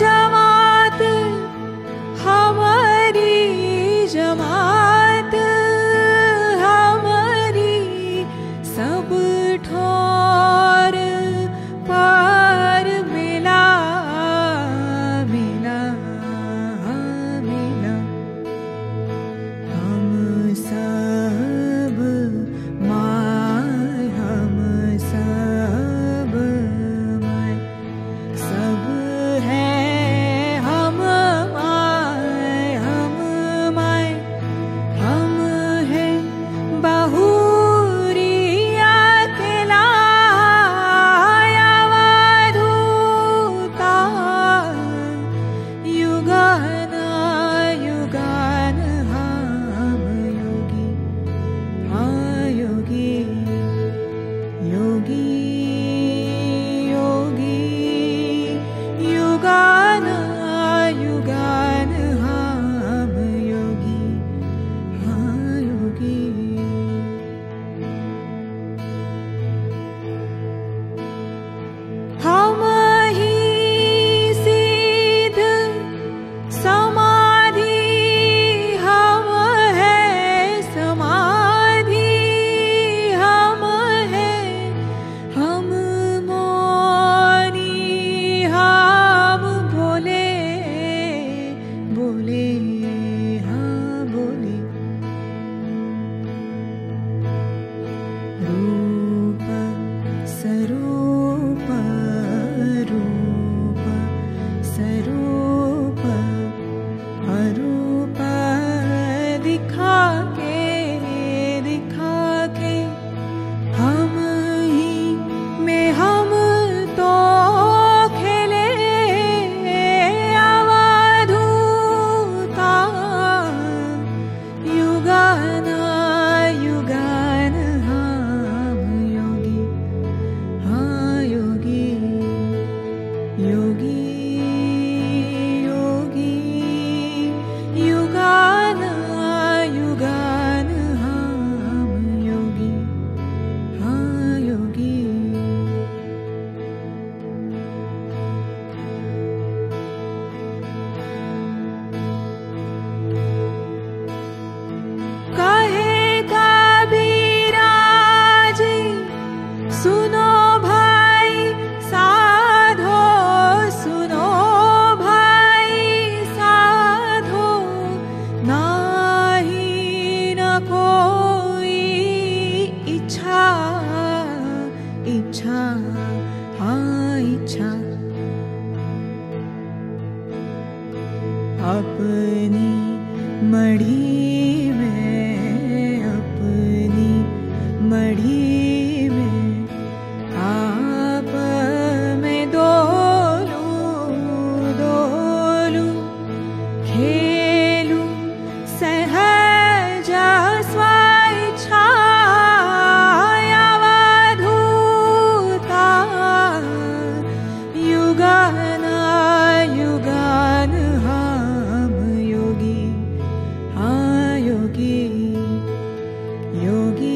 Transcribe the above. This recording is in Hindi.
जमात हमारी जमात हमारी सब ठोर पार मिला मिला मिला हम सब माय हम सब माय सब है हम माय हम है बहुरिया अकेला अवधूता युगान युगान हम योगी हाँ योगी योगी योगी युगान युगान हम योगी हाँ योगी हम ही सिद्ध समाधि हम है समाधि हम है हम मौनी हम बोले बोले हाँ बोले रूप स्वरूप रूप स्वरूप अरूप दिखा के हम ही में हम तो खेले अवधूता युगान युगान हम योगी हाँ योगी योगी योगी युगान युगान हम योगी हाँ योगी कहे कबीरा जी सुनो भाई साधो सुनो भाई साधो नाही न कोई इच्छा इच्छा हाँ इच्छा अपनी मढ़ी में अपनी मढ़ी में आप में डोलूं खेलूं सहज स्वेच्छा अवधूता युगान युगान हम योगी हाँ योगी योगी